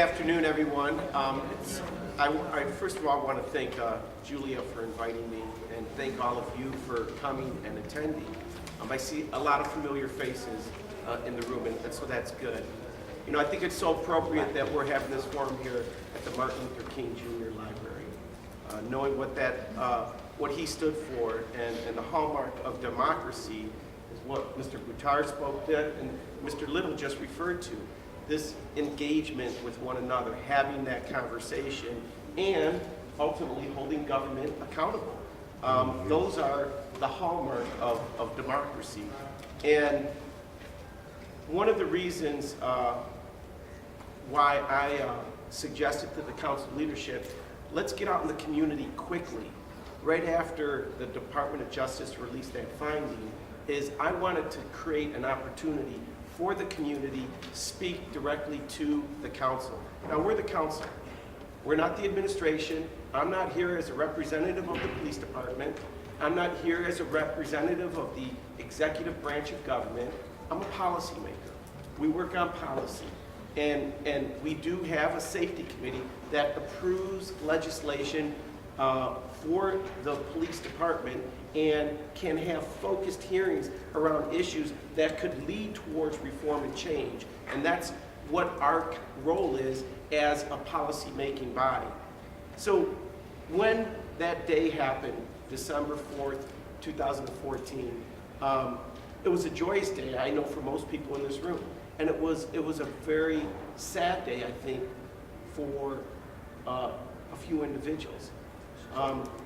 afternoon, everyone. I first of all want to thank Julia for inviting me, and thank all of you for coming and attending. I see a lot of familiar faces in the room, and so that's good. You know, I think it's so appropriate that we're having this forum here at the Martin Luther King Jr. Library, knowing what he stood for, and the hallmark of democracy is what Mr. Buttar spoke to, and Mr. Little just referred to. This engagement with one another, having that conversation, and ultimately holding government accountable. Those are the hallmark of democracy. And one of the reasons why I suggested to the council leadership, let's get out in the community quickly, right after the Department of Justice released that finding, is I wanted to create an opportunity for the community, speak directly to the council. Now, we're the council. We're not the administration. I'm not here as a representative of the police department. I'm not here as a representative of the executive branch of government. I'm a policymaker. We work on policy. And we do have a safety committee that approves legislation for the police department and can have focused hearings around issues that could lead towards reform and change. And that's what our role is as a policy-making body. So when that day happened, December 4th, 2014, it was a joyous day, I know, for most people in this room. And it was a very sad day, I think, for a few individuals.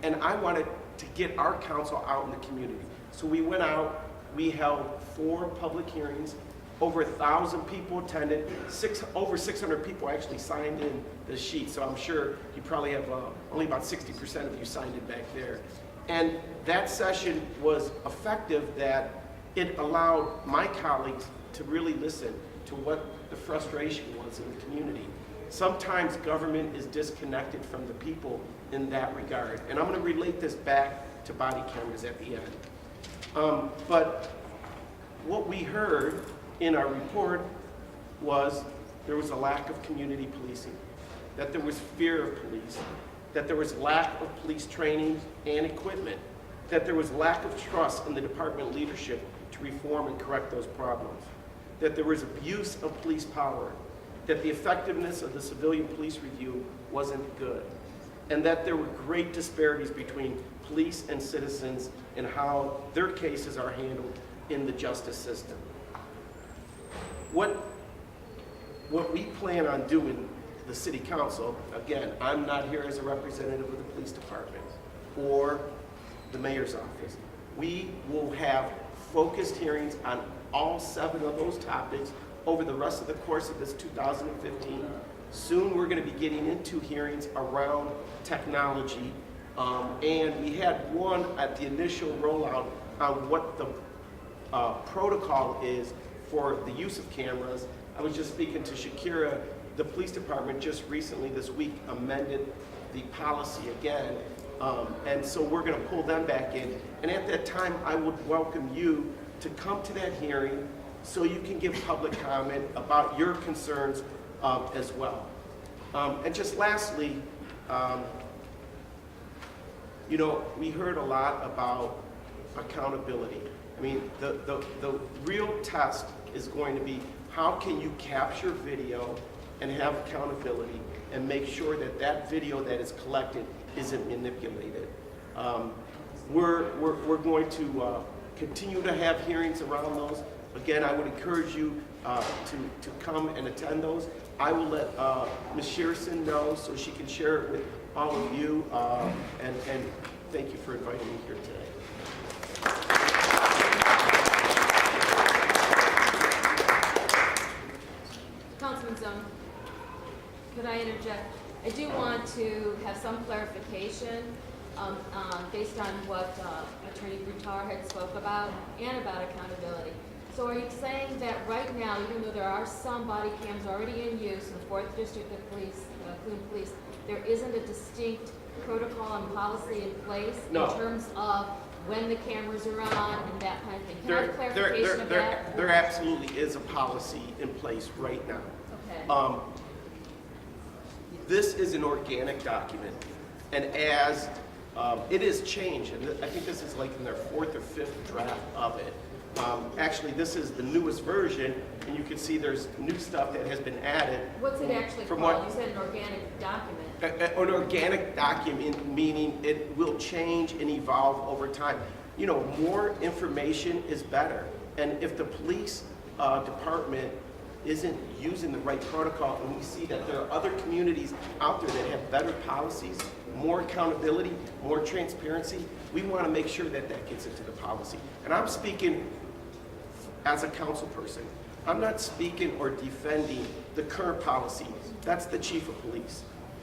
And I wanted to get our council out in the community. So we went out, we held 4 public hearings, over 1,000 people attended, over 600 people actually signed in the sheet, so I'm sure you probably have only about 60% of you signed it back there. And that session was effective that it allowed my colleagues to really listen to what the frustration was in the community. Sometimes government is disconnected from the people in that regard. And I'm going to relate this back to body cameras at the end. But what we heard in our report was there was a lack of community policing, that there was fear of police, that there was lack of police training and equipment, that there was lack of trust in the department leadership to reform and correct those problems, that there was abuse of police power, that the effectiveness of the civilian police review wasn't good, and that there were great disparities between police and citizens in how their cases are handled in the justice system. What we plan on doing, the city council, again, I'm not here as a representative of the police department or the mayor's office. We will have focused hearings on all 7 of those topics over the rest of the course of this 2015. Soon we're going to be getting into hearings around technology, and we had one at the initial rollout on what the protocol is for the use of cameras. I was just speaking to Shakira. The police department just recently this week amended the policy again, and so we're going to pull them back in. And at that time, I would welcome you to come to that hearing so you can give public comment about your concerns as well. And just lastly, you know, we heard a lot about accountability. I mean, the real test is going to be how can you capture video and have accountability and make sure that that video that is collected isn't manipulated. We're going to continue to have hearings around those. Again, I would encourage you to come and attend those. I will let Ms. Shearson know so she can share it with all of you, and thank you for inviting me here today. Councilman Zone, could I interject? I do want to have some clarification based on what Attorney Buttar had spoke about and about accountability. So are you saying that right now, even though there are some body cams already in use in the 4th District of Police, Cleveland Police, there isn't a distinct protocol and policy in place in terms of when the cameras are on and that kind of thing? Can I have clarification of that? There absolutely is a policy in place right now. Okay. this is an organic document. And as it is changed, and I think this is like in their 4th or 5th draft of it. Actually, this is the newest version, and you can see there's new stuff that has been added. What's it actually From called? what- You said an organic document. An organic document, meaning it will change and evolve over time. You know, more information is better. And if the police department isn't using the right protocol, and we see that there are other communities out there that have better policies, more accountability, more transparency, we want to make sure that that gets into the policy. And I'm speaking as a council person. I'm not speaking or defending the current policy. That's the chief of police.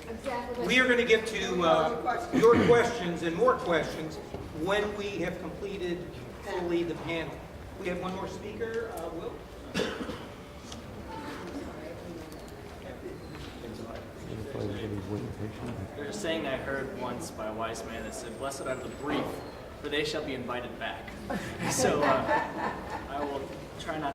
Exactly. We are going to get to your questions and more questions when we have completed fully the panel. We have one more speaker, Will. There's a saying I heard once by a wise man that said, "Blessed are the brief, for they shall be invited back." So I will try not